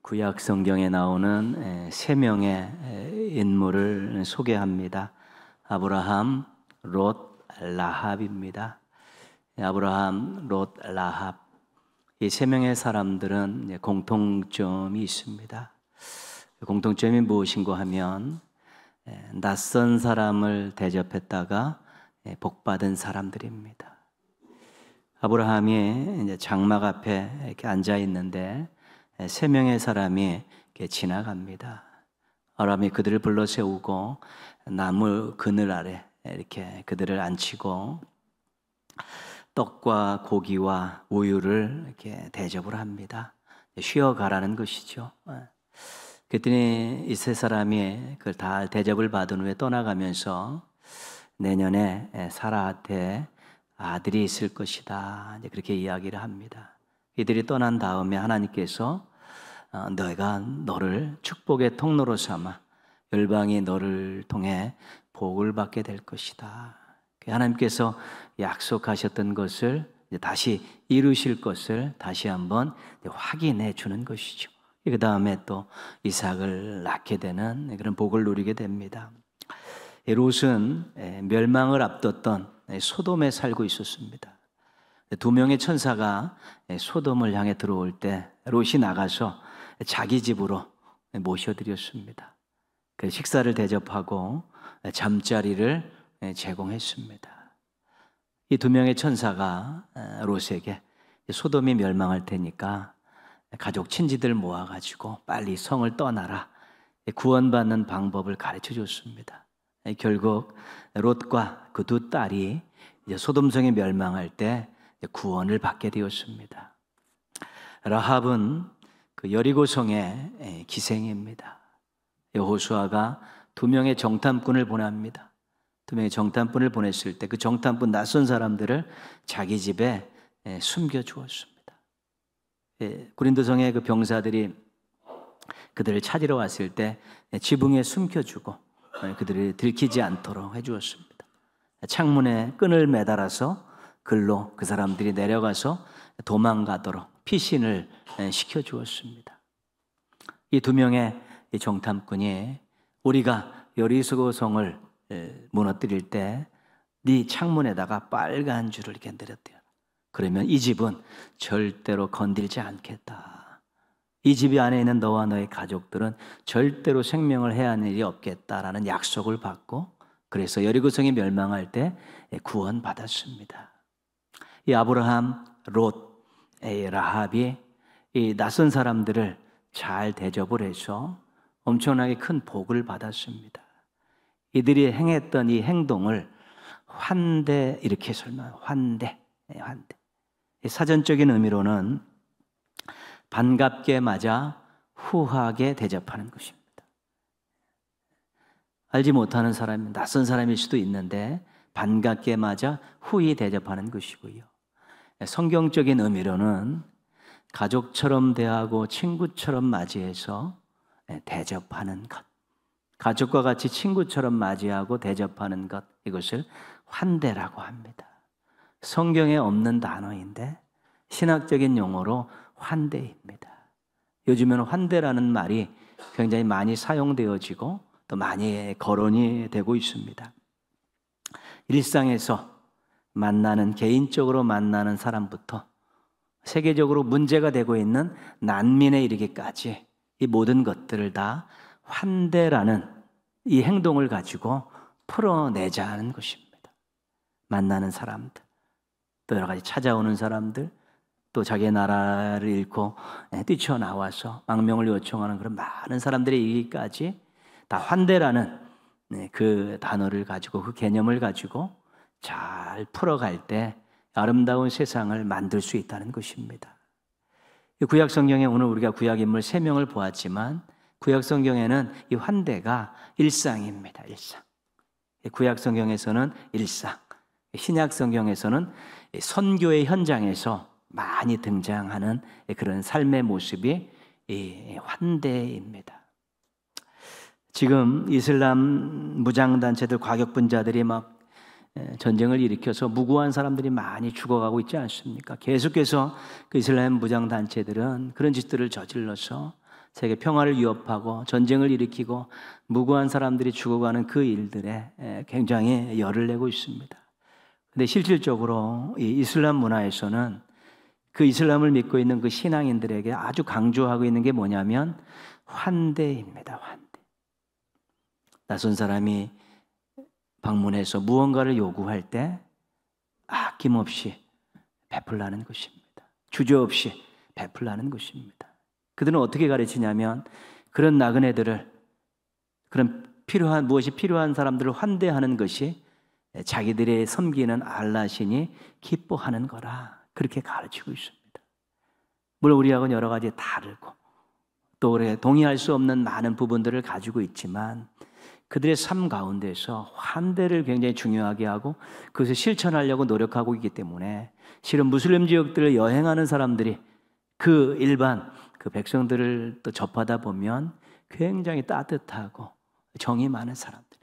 구약 성경에 나오는 세 명의 인물을 소개합니다. 아브라함, 롯, 라합입니다. 아브라함, 롯, 라합. 이 세 명의 사람들은 공통점이 있습니다. 공통점이 무엇인가 하면 낯선 사람을 대접했다가 복받은 사람들입니다. 아브라함이 이제 장막 앞에 이렇게 앉아 있는데 세 명의 사람이 이렇게 지나갑니다. 아브라함이 그들을 불러 세우고 나무 그늘 아래 이렇게 그들을 앉히고 떡과 고기와 우유를 이렇게 대접을 합니다. 쉬어가라는 것이죠. 그랬더니 이 세 사람이 그걸 다 대접을 받은 후에 떠나가면서 내년에 사라한테 아들이 있을 것이다, 그렇게 이야기를 합니다. 이들이 떠난 다음에 하나님께서 너희가 너를 축복의 통로로 삼아 열방이 너를 통해 복을 받게 될 것이다. 하나님께서 약속하셨던 것을 다시 이루실 것을 다시 한번 확인해 주는 것이죠. 그 다음에 또 이삭을 낳게 되는 그런 복을 누리게 됩니다. 롯은 멸망을 앞뒀던 소돔에 살고 있었습니다. 두 명의 천사가 소돔을 향해 들어올 때 롯이 나가서 자기 집으로 모셔드렸습니다. 그 식사를 대접하고 잠자리를 제공했습니다. 이 두 명의 천사가 롯에게 소돔이 멸망할 테니까 가족 친지들 모아가지고 빨리 성을 떠나라, 구원받는 방법을 가르쳐 줬습니다. 결국 롯과 그 두 딸이 이제 소돔성이 멸망할 때 구원을 받게 되었습니다. 라합은 그 여리고성의 기생입니다. 여호수아가 두 명의 정탐꾼을 보냅니다. 두 명의 정탐꾼을 보냈을 때 그 정탐꾼 낯선 사람들을 자기 집에 숨겨 주었습니다. 고린도성의 그 병사들이 그들을 찾으러 왔을 때 지붕에 숨겨주고 그들이 들키지 않도록 해주었습니다. 창문에 끈을 매달아서 글로 그 사람들이 내려가서 도망가도록 피신을 시켜주었습니다. 이 두 명의 정탐꾼이 우리가 여리고성을 무너뜨릴 때 네 창문에다가 빨간 줄을 이렇게 내렸대요. 그러면 이 집은 절대로 건들지 않겠다. 이 집 안에 있는 너와 너의 가족들은 절대로 생명을 해하는 일이 없겠다라는 약속을 받고, 그래서 여리고성이 멸망할 때 구원받았습니다. 이 아브라함, 롯, 라합이 이 낯선 사람들을 잘 대접을 해서 엄청나게 큰 복을 받았습니다. 이들이 행했던 이 행동을 환대, 이렇게 설명해요. 환대. 사전적인 의미로는 반갑게 맞아 후하게 대접하는 것입니다. 알지 못하는 사람, 낯선 사람일 수도 있는데 반갑게 맞아 후히 대접하는 것이고요. 성경적인 의미로는 가족처럼 대하고 친구처럼 맞이해서 대접하는 것, 가족과 같이 친구처럼 맞이하고 대접하는 것, 이것을 환대라고 합니다. 성경에 없는 단어인데 신학적인 용어로 환대입니다. 요즘에는 환대라는 말이 굉장히 많이 사용되어지고 또 많이 거론이 되고 있습니다. 일상에서 만나는, 개인적으로 만나는 사람부터 세계적으로 문제가 되고 있는 난민에 이르기까지 이 모든 것들을 다 환대라는 이 행동을 가지고 풀어내자 하는 것입니다. 만나는 사람들, 또 여러 가지 찾아오는 사람들, 또 자기의 나라를 잃고 뛰쳐나와서 망명을 요청하는 그런 많은 사람들의 이기까지 다 환대라는 그 단어를 가지고, 그 개념을 가지고 잘 풀어갈 때 아름다운 세상을 만들 수 있다는 것입니다. 구약 성경에 오늘 우리가 구약 인물 3명을 보았지만 구약 성경에는 이 환대가 일상입니다. 일상. 구약 성경에서는 일상, 신약 성경에서는 선교의 현장에서 많이 등장하는 그런 삶의 모습이 이 환대입니다. 지금 이슬람 무장단체들, 과격분자들이 막 전쟁을 일으켜서 무고한 사람들이 많이 죽어가고 있지 않습니까? 계속해서 그 이슬람 무장단체들은 그런 짓들을 저질러서 세계 평화를 위협하고 전쟁을 일으키고 무고한 사람들이 죽어가는 그 일들에 굉장히 열을 내고 있습니다. 근데 실질적으로 이 이슬람 문화에서는 그 이슬람을 믿고 있는 그 신앙인들에게 아주 강조하고 있는 게 뭐냐면 환대입니다. 환대. 낯선 사람이 방문해서 무언가를 요구할 때 아낌없이 베풀라는 것입니다. 주저없이 베풀라는 것입니다. 그들은 어떻게 가르치냐면 그런 나그네들을, 그런 무엇이 필요한 사람들을 환대하는 것이 자기들의 섬기는 알라신이 기뻐하는 거라, 그렇게 가르치고 있습니다. 물론 우리하고는 여러 가지 다르고 또 우리 동의할 수 없는 많은 부분들을 가지고 있지만 그들의 삶 가운데서 환대를 굉장히 중요하게 하고 그것을 실천하려고 노력하고 있기 때문에 실은 무슬림 지역들을 여행하는 사람들이 그 일반 그 백성들을 또 접하다 보면 굉장히 따뜻하고 정이 많은 사람들.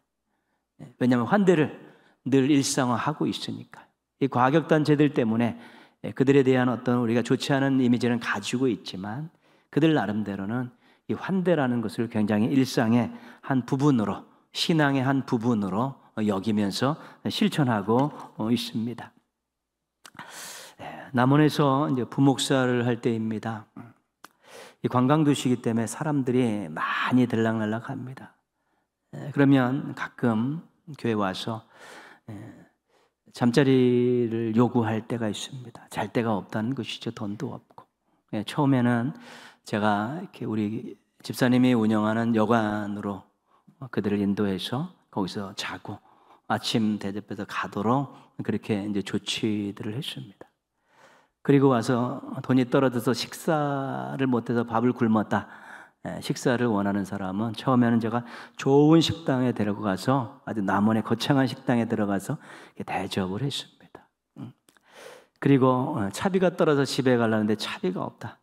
왜냐하면 환대를 늘 일상화하고 있으니까요. 이 과격단체들 때문에 그들에 대한 어떤 우리가 좋지 않은 이미지는 가지고 있지만 그들 나름대로는 이 환대라는 것을 굉장히 일상의 한 부분으로, 신앙의 한 부분으로 여기면서 실천하고 있습니다. 남원에서 이제 부목사를 할 때입니다. 이 관광도시이기 때문에 사람들이 많이 들락날락합니다. 그러면 가끔 교회 와서 잠자리를 요구할 때가 있습니다. 잘 데가 없다는 것이죠. 돈도 없고. 처음에는 제가 이렇게 우리 집사님이 운영하는 여관으로 그들을 인도해서 거기서 자고 아침 대접해서 가도록 그렇게 이제 조치들을 했습니다. 그리고 와서 돈이 떨어져서 식사를 못해서 밥을 굶었다, 식사를 원하는 사람은 처음에는 제가 좋은 식당에 데리고 가서 아주 남원의 거창한 식당에 들어가서 대접을 했습니다. 그리고 차비가 떨어져 집에 가려는데 차비가 없다,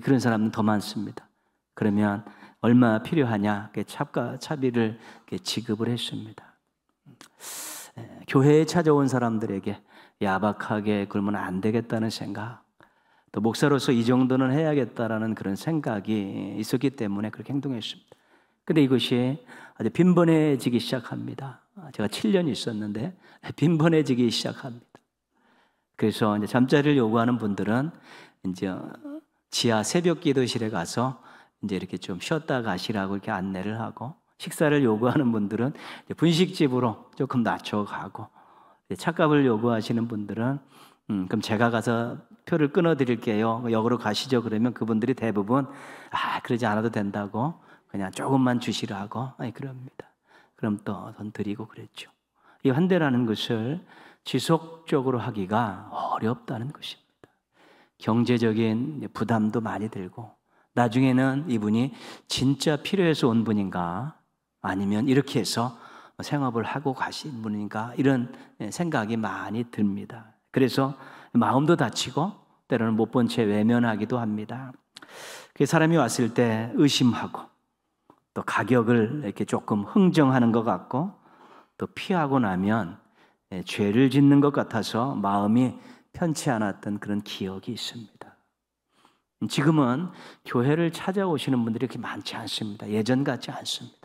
그런 사람은 더 많습니다. 그러면 얼마 필요하냐, 차비를 지급을 했습니다. 교회에 찾아온 사람들에게 야박하게 굴면 안 되겠다는 생각, 또 목사로서 이 정도는 해야겠다라는 그런 생각이 있었기 때문에 그렇게 행동했습니다. 근데 이것이 아주 빈번해지기 시작합니다. 제가 7년 있었는데 빈번해지기 시작합니다. 그래서 이제 잠자리를 요구하는 분들은 이제 지하 새벽 기도실에 가서 이제 이렇게 좀 쉬었다 가시라고 이렇게 안내를 하고, 식사를 요구하는 분들은 분식집으로 조금 낮춰가고, 착값을 요구하시는 분들은 그럼 제가 가서 표를 끊어드릴게요, 역으로 가시죠. 그러면 그분들이 대부분 그러지 않아도 된다고 그냥 조금만 주시라고 그럽니다. 그럼 또 돈 드리고 그랬죠. 이 환대라는 것을 지속적으로 하기가 어렵다는 것입니다. 경제적인 부담도 많이 들고, 나중에는 이분이 진짜 필요해서 온 분인가 아니면 이렇게 해서 생업을 하고 가신 분인가, 이런 생각이 많이 듭니다. 그래서 마음도 다치고 때로는 못 본 채 외면하기도 합니다. 그 사람이 왔을 때 의심하고 또 가격을 이렇게 조금 흥정하는 것 같고, 또 피하고 나면 죄를 짓는 것 같아서 마음이 편치 않았던 그런 기억이 있습니다. 지금은 교회를 찾아오시는 분들이 그렇게 많지 않습니다. 예전 같지 않습니다.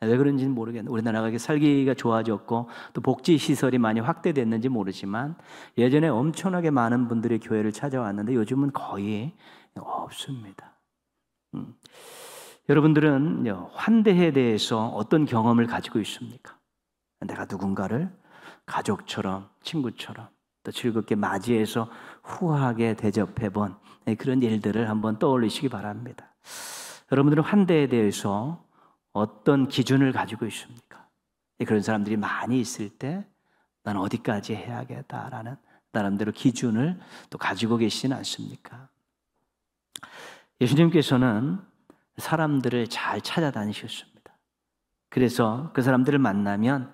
왜 그런지는 모르겠는데, 우리나라가 살기가 좋아졌고 또 복지시설이 많이 확대됐는지 모르지만 예전에 엄청나게 많은 분들이 교회를 찾아왔는데 요즘은 거의 없습니다. 여러분들은 환대에 대해서 어떤 경험을 가지고 있습니까? 내가 누군가를 가족처럼, 친구처럼 또 즐겁게 맞이해서 후하게 대접해본 그런 일들을 한번 떠올리시기 바랍니다. 여러분들은 환대에 대해서 어떤 기준을 가지고 있습니까? 그런 사람들이 많이 있을 때 나는 어디까지 해야겠다라는 나름대로 기준을 또 가지고 계시진 않습니까? 예수님께서는 사람들을 잘 찾아다니셨습니다. 그래서 그 사람들을 만나면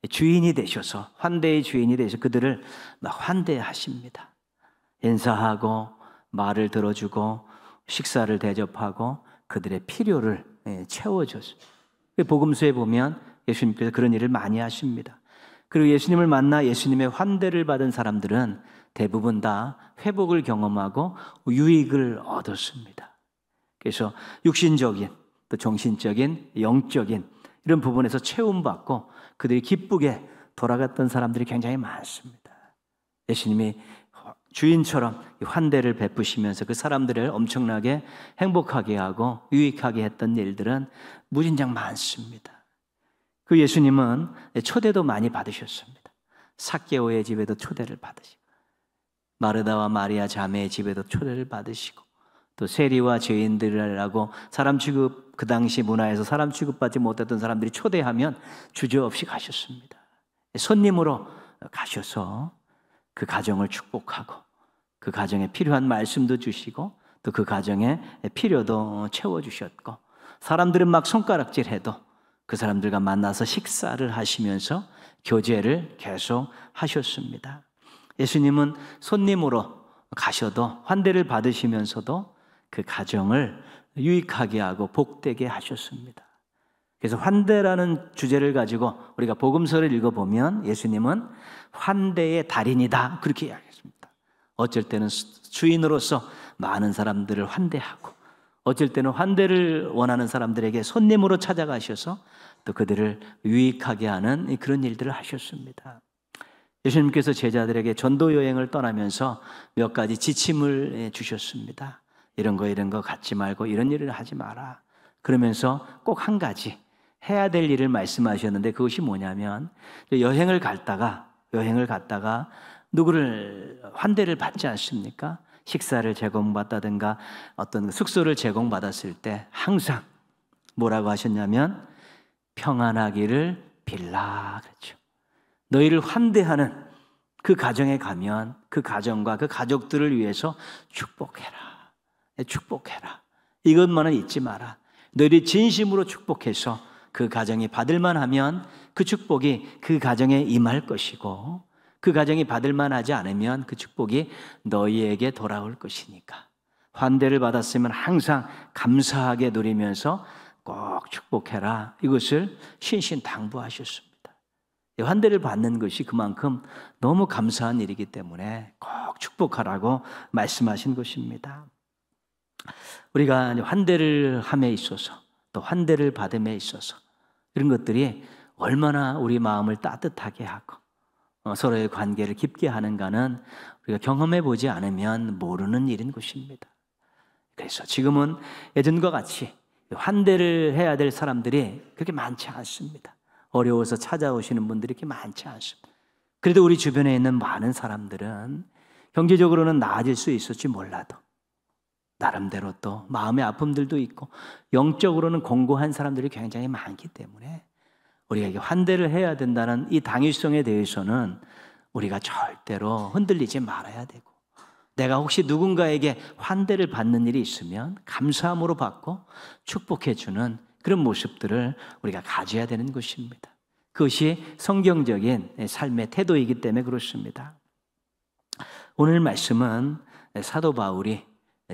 주인이 되셔서, 환대의 주인이 되셔서 그들을 막 환대하십니다. 인사하고 말을 들어주고 식사를 대접하고 그들의 필요를 채워줬어요. 복음서에 보면 예수님께서 그런 일을 많이 하십니다. 그리고 예수님을 만나 예수님의 환대를 받은 사람들은 대부분 다 회복을 경험하고 유익을 얻었습니다. 그래서 육신적인 또 정신적인 영적인 이런 부분에서 채움받고 그들이 기쁘게 돌아갔던 사람들이 굉장히 많습니다. 예수님이 주인처럼 환대를 베푸시면서 그 사람들을 엄청나게 행복하게 하고 유익하게 했던 일들은 무진장 많습니다. 그 예수님은 초대도 많이 받으셨습니다. 삭개오의 집에도 초대를 받으시고 마르다와 마리아 자매의 집에도 초대를 받으시고 또 세리와 죄인들이라고 사람 취급, 그 당시 문화에서 사람 취급받지 못했던 사람들이 초대하면 주저없이 가셨습니다. 손님으로 가셔서 그 가정을 축복하고 그 가정에 필요한 말씀도 주시고 또 그 가정에 필요도 채워주셨고 사람들은 막 손가락질해도 그 사람들과 만나서 식사를 하시면서 교제를 계속 하셨습니다. 예수님은 손님으로 가셔도 환대를 받으시면서도 그 가정을 유익하게 하고 복되게 하셨습니다. 그래서 환대라는 주제를 가지고 우리가 복음서를 읽어보면 예수님은 환대의 달인이다 그렇게 이야기했습니다. 어쩔 때는 주인으로서 많은 사람들을 환대하고 어쩔 때는 환대를 원하는 사람들에게 손님으로 찾아가셔서 또 그들을 유익하게 하는 그런 일들을 하셨습니다. 예수님께서 제자들에게 전도 여행을 떠나면서 몇 가지 지침을 주셨습니다. 이런 거 갖지 말고 이런 일을 하지 마라. 그러면서 꼭 한 가지 해야 될 일을 말씀하셨는데 그것이 뭐냐면 여행을 갔다가 누구를 환대를 받지 않습니까? 식사를 제공받다든가 어떤 숙소를 제공받았을 때 항상 뭐라고 하셨냐면 평안하기를 빌라 그랬죠. 너희를 환대하는 그 가정에 가면 그 가정과 그 가족들을 위해서 축복해라. 이것만은 잊지 마라. 너희를 진심으로 축복해서 그 가정이 받을만 하면 그 축복이 그 가정에 임할 것이고 그 가정이 받을만 하지 않으면 그 축복이 너희에게 돌아올 것이니까 환대를 받았으면 항상 감사하게 누리면서 꼭 축복해라. 이것을 신신당부하셨습니다. 환대를 받는 것이 그만큼 너무 감사한 일이기 때문에 꼭 축복하라고 말씀하신 것입니다. 우리가 환대를 함에 있어서 또 환대를 받음에 있어서 이런 것들이 얼마나 우리 마음을 따뜻하게 하고 서로의 관계를 깊게 하는가는 우리가 경험해 보지 않으면 모르는 일인 것입니다. 그래서 지금은 예전과 같이 환대를 해야 될 사람들이 그렇게 많지 않습니다. 어려워서 찾아오시는 분들이 그렇게 많지 않습니다. 그래도 우리 주변에 있는 많은 사람들은 경제적으로는 나아질 수 있을지 몰라도 나름대로 또 마음의 아픔들도 있고 영적으로는 공고한 사람들이 굉장히 많기 때문에 우리에게 환대를 해야 된다는 이 당위성에 대해서는 우리가 절대로 흔들리지 말아야 되고 내가 혹시 누군가에게 환대를 받는 일이 있으면 감사함으로 받고 축복해주는 그런 모습들을 우리가 가져야 되는 것입니다. 그것이 성경적인 삶의 태도이기 때문에 그렇습니다. 오늘 말씀은 사도 바울이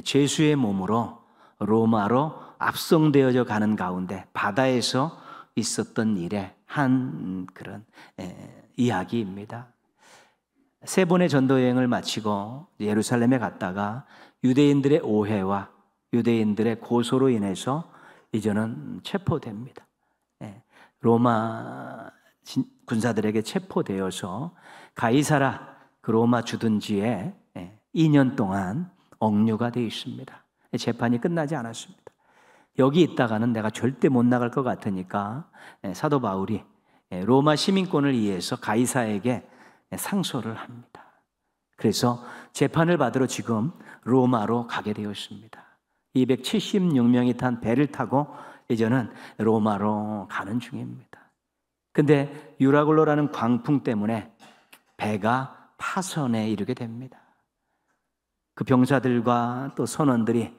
죄수의 몸으로 로마로 압송되어져 가는 가운데 바다에서 있었던 일의 한 그런 이야기입니다. 3번의 전도여행을 마치고 예루살렘에 갔다가 유대인들의 오해와 유대인들의 고소로 인해서 이제는 체포됩니다. 로마 군사들에게 체포되어서 가이사라 그 로마 주둔지에 2년 동안 억류가 되어 있습니다. 재판이 끝나지 않았습니다. 여기 있다가는 내가 절대 못 나갈 것 같으니까 사도 바울이 로마 시민권을 위해서 가이사에게 상소를 합니다. 그래서 재판을 받으러 지금 로마로 가게 되었습니다. 276명이 탄 배를 타고 이제는 로마로 가는 중입니다. 근데 유라굴로라는 광풍 때문에 배가 파선에 이르게 됩니다. 그 병사들과 또 선원들이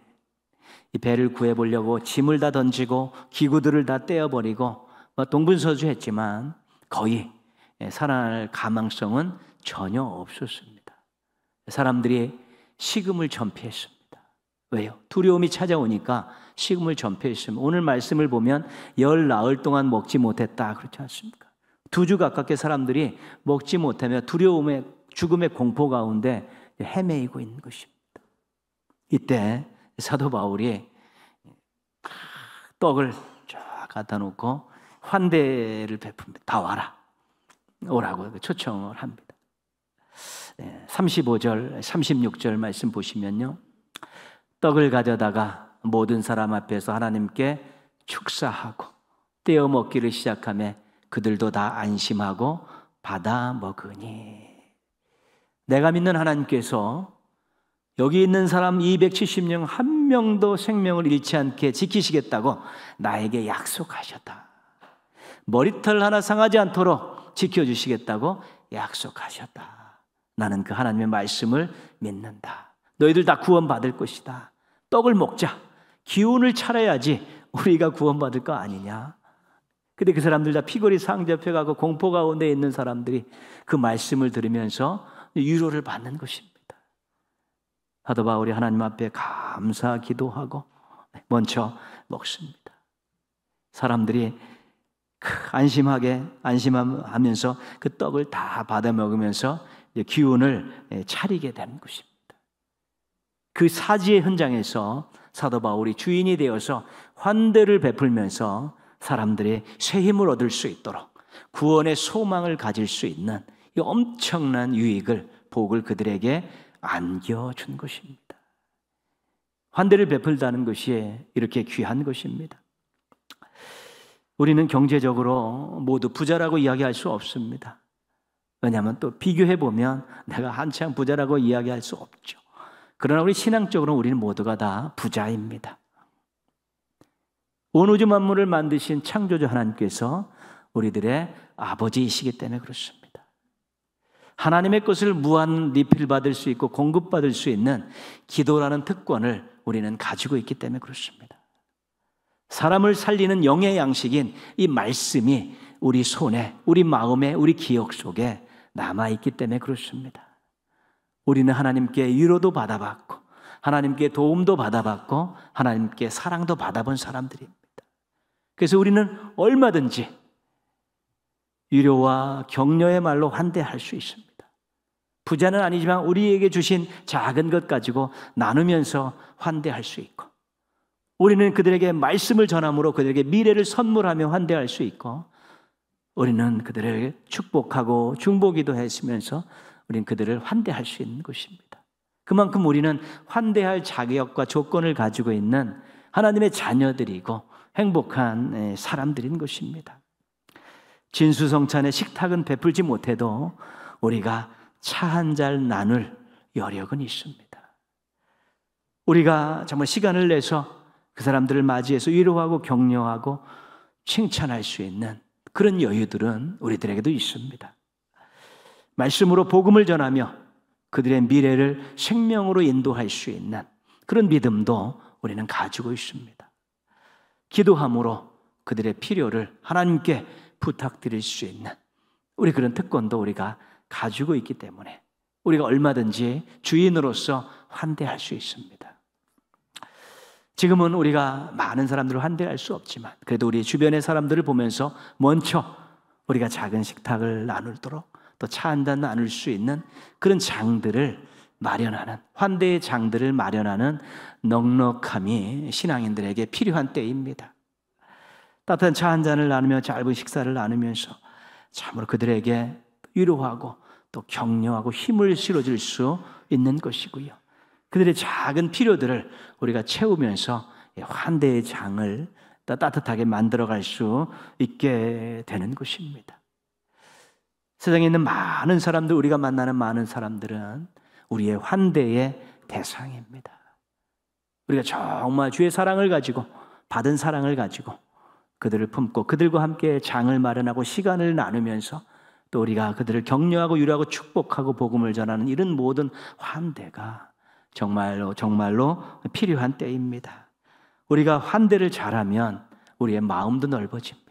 이 배를 구해보려고 짐을 다 던지고 기구들을 다 떼어버리고 동분서주했지만 거의 살아날 가망성은 전혀 없었습니다. 사람들이 식음을 전폐했습니다. 왜요? 두려움이 찾아오니까 식음을 전폐했습니다. 오늘 말씀을 보면 열 나흘 동안 먹지 못했다 그렇지 않습니까? 2주 가깝게 사람들이 먹지 못하며 두려움의 죽음의 공포 가운데 헤매이고 있는 것입니다. 이때 사도 바울이 떡을 쫙 갖다 놓고 환대를 베풉니다. 다 와라. 오라고 초청을 합니다. 35절, 36절 말씀 보시면요. 떡을 가져다가 모든 사람 앞에서 하나님께 축사하고 떼어 먹기를 시작하며 그들도 다 안심하고 받아 먹으니. 내가 믿는 하나님께서 여기 있는 사람 270명 한 명도 생명을 잃지 않게 지키시겠다고 나에게 약속하셨다. 머리털 하나 상하지 않도록 지켜주시겠다고 약속하셨다. 나는 그 하나님의 말씀을 믿는다. 너희들 다 구원받을 것이다. 떡을 먹자. 기운을 차려야지 우리가 구원받을 거 아니냐. 근데 그 사람들 다 피골이 상접해가고 공포 가운데 있는 사람들이 그 말씀을 들으면서 위로를 받는 것입니다. 사도 바울이 하나님 앞에 감사 기도하고 먼저 먹습니다. 사람들이 안심하면서 그 떡을 다 받아 먹으면서 기운을 차리게 되는 것입니다. 그 사지의 현장에서 사도 바울이 주인이 되어서 환대를 베풀면서 사람들이 새 힘을 얻을 수 있도록 구원의 소망을 가질 수 있는 이 엄청난 유익을, 복을 그들에게 안겨준 것입니다. 환대를 베풀다는 것이 이렇게 귀한 것입니다. 우리는 경제적으로 모두 부자라고 이야기할 수 없습니다. 왜냐하면 또 비교해보면 내가 한창 부자라고 이야기할 수 없죠. 그러나 우리 신앙적으로 우리는 모두가 다 부자입니다. 온 우주 만물을 만드신 창조주 하나님께서 우리들의 아버지이시기 때문에 그렇습니다. 하나님의 것을 무한 리필 받을 수 있고 공급받을 수 있는 기도라는 특권을 우리는 가지고 있기 때문에 그렇습니다. 사람을 살리는 영의 양식인 이 말씀이 우리 손에, 우리 마음에, 우리 기억 속에 남아있기 때문에 그렇습니다. 우리는 하나님께 위로도 받아봤고 하나님께 도움도 받아봤고 하나님께 사랑도 받아본 사람들입니다. 그래서 우리는 얼마든지 위로와 격려의 말로 환대할 수 있습니다. 부자는 아니지만 우리에게 주신 작은 것 가지고 나누면서 환대할 수 있고, 우리는 그들에게 말씀을 전함으로 그들에게 미래를 선물하며 환대할 수 있고, 우리는 그들에게 축복하고 중보기도 했으면서 우리는 그들을 환대할 수 있는 것입니다. 그만큼 우리는 환대할 자격과 조건을 가지고 있는 하나님의 자녀들이고 행복한 사람들인 것입니다. 진수성찬의 식탁은 베풀지 못해도 우리가 차 한 잔 나눌 여력은 있습니다. 우리가 정말 시간을 내서 그 사람들을 맞이해서 위로하고 격려하고 칭찬할 수 있는 그런 여유들은 우리들에게도 있습니다. 말씀으로 복음을 전하며 그들의 미래를 생명으로 인도할 수 있는 그런 믿음도 우리는 가지고 있습니다. 기도함으로 그들의 필요를 하나님께 부탁드릴 수 있는 우리 그런 특권도 우리가 가지고 있기 때문에 우리가 얼마든지 주인으로서 환대할 수 있습니다. 지금은 우리가 많은 사람들을 환대할 수 없지만 그래도 우리 주변의 사람들을 보면서 먼저 우리가 작은 식탁을 나누도록 또 차 한 잔 나눌 수 있는 그런 장들을 마련하는, 환대의 장들을 마련하는 넉넉함이 신앙인들에게 필요한 때입니다. 따뜻한 차 한 잔을 나누며 짧은 식사를 나누면서 참으로 그들에게 위로하고 또 격려하고 힘을 실어줄 수 있는 것이고요. 그들의 작은 필요들을 우리가 채우면서 환대의 장을 따뜻하게 만들어갈 수 있게 되는 것입니다. 세상에 있는 많은 사람들, 우리가 만나는 많은 사람들은 우리의 환대의 대상입니다. 우리가 정말 주의 사랑을 가지고 받은 사랑을 가지고 그들을 품고 그들과 함께 장을 마련하고 시간을 나누면서 또 우리가 그들을 격려하고 위로하고 축복하고 복음을 전하는 이런 모든 환대가 정말로 필요한 때입니다. 우리가 환대를 잘하면 우리의 마음도 넓어집니다.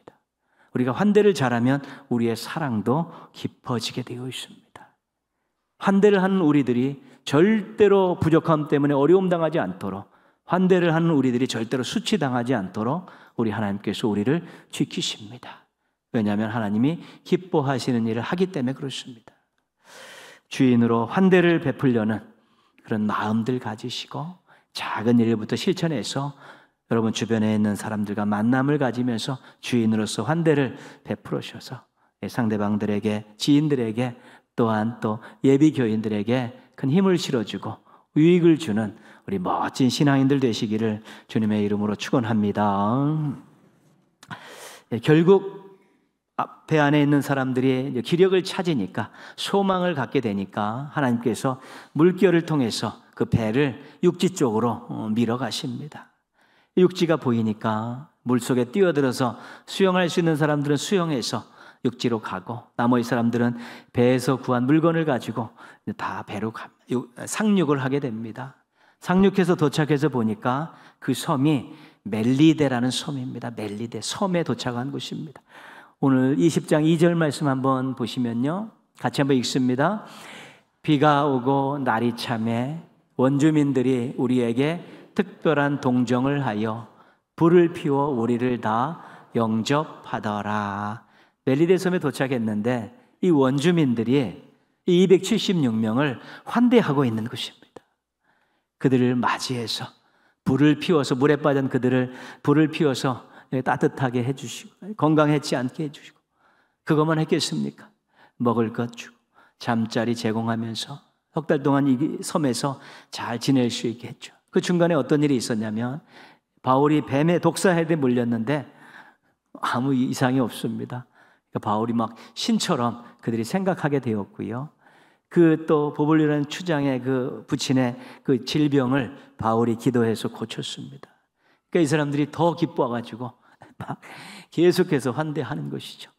우리가 환대를 잘하면 우리의 사랑도 깊어지게 되어 있습니다. 환대를 하는 우리들이 절대로 부족함 때문에 어려움 당하지 않도록, 환대를 하는 우리들이 절대로 수치당하지 않도록 우리 하나님께서 우리를 지키십니다. 왜냐하면 하나님이 기뻐하시는 일을 하기 때문에 그렇습니다. 주인으로 환대를 베풀려는 그런 마음들 가지시고 작은 일부터 실천해서 여러분 주변에 있는 사람들과 만남을 가지면서 주인으로서 환대를 베풀으셔서 상대방들에게, 지인들에게, 또한 또 예비 교인들에게 큰 힘을 실어주고 유익을 주는 우리 멋진 신앙인들 되시기를 주님의 이름으로 축원합니다. 결국 배 안에 있는 사람들이 기력을 찾으니까, 소망을 갖게 되니까 하나님께서 물결을 통해서 그 배를 육지 쪽으로 밀어 가십니다. 육지가 보이니까 물속에 뛰어들어서 수영할 수 있는 사람들은 수영해서 육지로 가고, 나머지 사람들은 배에서 구한 물건을 가지고 다 배로 상륙을 하게 됩니다. 상륙해서 도착해서 보니까 그 섬이 멜리데라는 섬입니다. 멜리데, 섬에 도착한 곳입니다. 오늘 20장 2절 말씀 한번 보시면요, 같이 한번 읽습니다. 비가 오고 날이 참에 원주민들이 우리에게 특별한 동정을 하여 불을 피워 우리를 다 영접하더라. 멜리데 섬에 도착했는데 이 원주민들이 276명을 환대하고 있는 것입니다. 그들을 맞이해서 불을 피워서, 물에 빠진 그들을 불을 피워서 따뜻하게 해주시고 건강해지 않게 해주시고, 그것만 했겠습니까? 먹을 것 주고 잠자리 제공하면서 석 달 동안 이 섬에서 잘 지낼 수 있게 했죠. 그 중간에 어떤 일이 있었냐면, 바울이 뱀의 독사해에 물렸는데 아무 이상이 없습니다. 바울이 막 신처럼 그들이 생각하게 되었고요. 그 또 보블리라는 추장의 그 부친의 그 질병을 바울이 기도해서 고쳤습니다. 그러니까 이 사람들이 더 기뻐가지고 막 계속해서 환대하는 것이죠.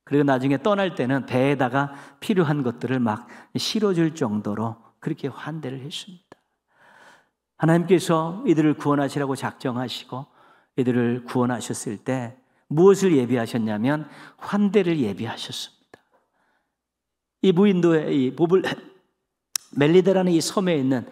그리고 나중에 떠날 때는 배에다가 필요한 것들을 막 실어줄 정도로 그렇게 환대를 했습니다. 하나님께서 이들을 구원하시라고 작정하시고 이들을 구원하셨을 때 무엇을 예비하셨냐면 환대를 예비하셨습니다. 이 무인도의 멜리데라는 이 섬에 있는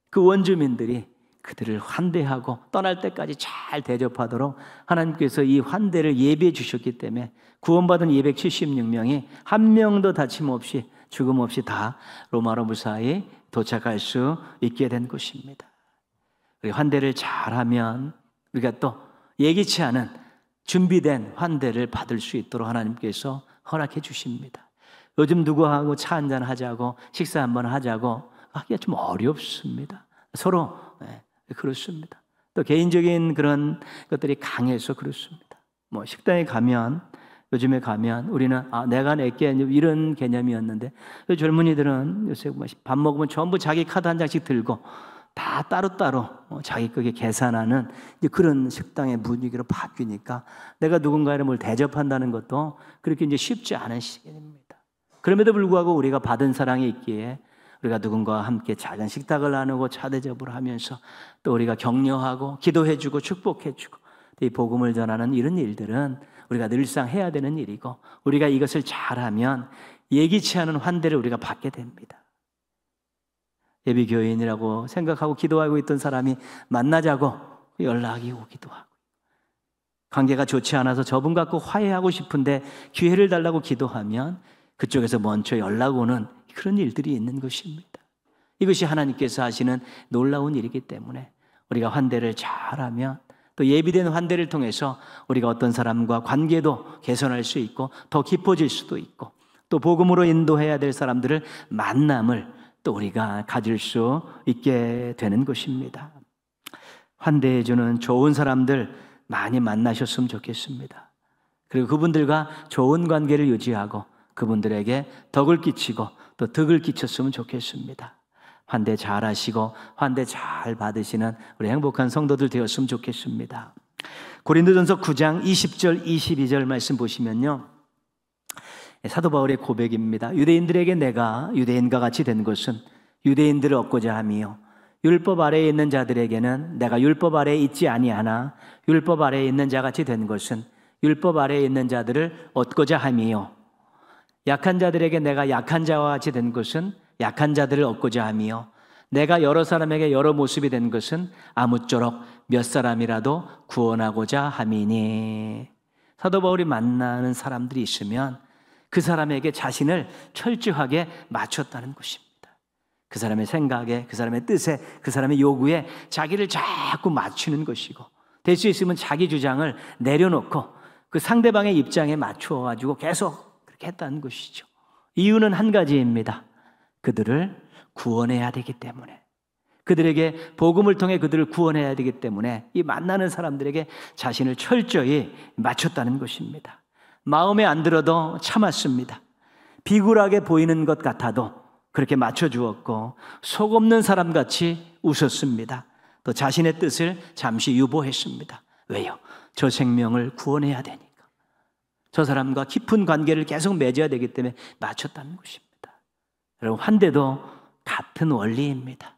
그 원주민들이 그들을 환대하고 떠날 때까지 잘 대접하도록 하나님께서 이 환대를 예비해 주셨기 때문에 구원받은 276명이 한 명도 다침 없이, 죽음 없이 다 로마로 무사히 도착할 수 있게 된 것입니다. 환대를 잘하면 우리가 또 예기치 않은 준비된 환대를 받을 수 있도록 하나님께서 허락해 주십니다. 요즘 누구하고 차 한잔 하자고, 식사 한번 하자고 하기가 좀 어렵습니다. 서로 그렇습니다. 또 개인적인 그런 것들이 강해서 그렇습니다. 뭐 식당에 가면, 요즘에 가면 우리는 내가 낼게 이런 개념이었는데, 젊은이들은 요새 밥 먹으면 전부 자기 카드 한 장씩 들고 다 따로따로 자기 거기에 계산하는 그런 식당의 분위기로 바뀌니까 내가 누군가를 뭘 대접한다는 것도 그렇게 이제 쉽지 않은 시기입니다. 그럼에도 불구하고 우리가 받은 사랑이 있기에 우리가 누군가와 함께 작은 식탁을 나누고 차대접을 하면서 또 우리가 격려하고 기도해주고 축복해주고, 이 복음을 전하는 이런 일들은 우리가 늘상 해야 되는 일이고, 우리가 이것을 잘하면 예기치 않은 환대를 우리가 받게 됩니다. 예비교인이라고 생각하고 기도하고 있던 사람이 만나자고 연락이 오기도 하고, 관계가 좋지 않아서 저분 갖고 화해하고 싶은데 기회를 달라고 기도하면 그쪽에서 먼저 연락 오는 그런 일들이 있는 것입니다. 이것이 하나님께서 하시는 놀라운 일이기 때문에 우리가 환대를 잘하면, 또 예비된 환대를 통해서 우리가 어떤 사람과 관계도 개선할 수 있고 더 깊어질 수도 있고, 또 복음으로 인도해야 될 사람들을 만남을 또 우리가 가질 수 있게 되는 것입니다. 환대해주는 좋은 사람들 많이 만나셨으면 좋겠습니다. 그리고 그분들과 좋은 관계를 유지하고 그분들에게 덕을 끼치고 또 덕을 끼쳤으면 좋겠습니다. 환대 잘 하시고 환대 잘 받으시는 우리 행복한 성도들 되었으면 좋겠습니다. 고린도전서 9장 20절 22절 말씀 보시면요, 사도 바울의 고백입니다. 유대인들에게 내가 유대인과 같이 된 것은 유대인들을 얻고자 함이요, 율법 아래에 있는 자들에게는 내가 율법 아래에 있지 아니하나 율법 아래에 있는 자같이 된 것은 율법 아래에 있는 자들을 얻고자 함이요, 약한 자들에게 내가 약한 자와 같이 된 것은 약한 자들을 얻고자 함이요, 내가 여러 사람에게 여러 모습이 된 것은 아무쪼록 몇 사람이라도 구원하고자 함이니. 사도 바울이 만나는 사람들이 있으면 그 사람에게 자신을 철저하게 맞췄다는 것입니다. 그 사람의 생각에, 그 사람의 뜻에, 그 사람의 요구에 자기를 자꾸 맞추는 것이고, 될 수 있으면 자기 주장을 내려놓고 그 상대방의 입장에 맞추어 가지고 계속 그렇게 했다는 것이죠. 이유는 한 가지입니다. 그들을 구원해야 되기 때문에, 그들에게 복음을 통해 그들을 구원해야 되기 때문에 이 만나는 사람들에게 자신을 철저히 맞췄다는 것입니다. 마음에 안 들어도 참았습니다. 비굴하게 보이는 것 같아도 그렇게 맞춰주었고, 속 없는 사람같이 웃었습니다. 또 자신의 뜻을 잠시 유보했습니다. 왜요? 저 생명을 구원해야 되니까. 저 사람과 깊은 관계를 계속 맺어야 되기 때문에 맞췄다는 것입니다. 여러분, 환대도 같은 원리입니다.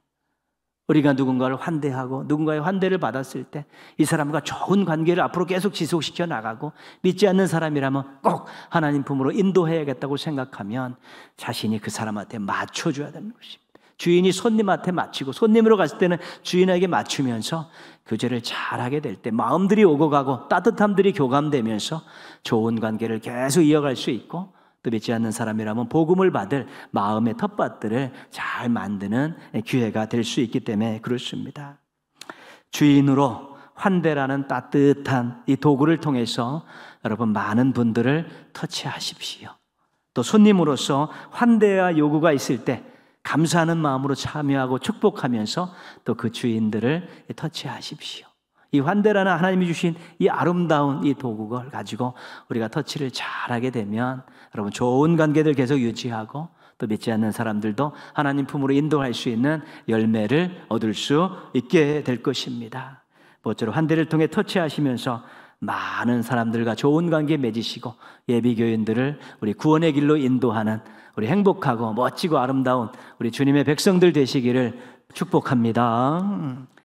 우리가 누군가를 환대하고 누군가의 환대를 받았을 때 이 사람과 좋은 관계를 앞으로 계속 지속시켜 나가고, 믿지 않는 사람이라면 꼭 하나님 품으로 인도해야겠다고 생각하면 자신이 그 사람한테 맞춰줘야 되는 것입니다. 주인이 손님한테 맞추고 손님으로 갔을 때는 주인에게 맞추면서 교제를 잘하게 될 때 마음들이 오고 가고 따뜻함들이 교감되면서 좋은 관계를 계속 이어갈 수 있고, 또 믿지 않는 사람이라면 복음을 받을 마음의 텃밭들을 잘 만드는 기회가 될 수 있기 때문에 그렇습니다. 주인으로 환대라는 따뜻한 이 도구를 통해서 여러분 많은 분들을 터치하십시오. 또 손님으로서 환대와 요구가 있을 때 감사하는 마음으로 참여하고 축복하면서 또 그 주인들을 터치하십시오. 이 환대라는 하나님이 주신 이 아름다운 이 도구를 가지고 우리가 터치를 잘하게 되면 여러분 좋은 관계들 계속 유지하고, 또 믿지 않는 사람들도 하나님 품으로 인도할 수 있는 열매를 얻을 수 있게 될 것입니다. 모쪼록 환대를 통해 터치하시면서 많은 사람들과 좋은 관계 맺으시고 예비교인들을 우리 구원의 길로 인도하는 우리 행복하고 멋지고 아름다운 우리 주님의 백성들 되시기를 축복합니다.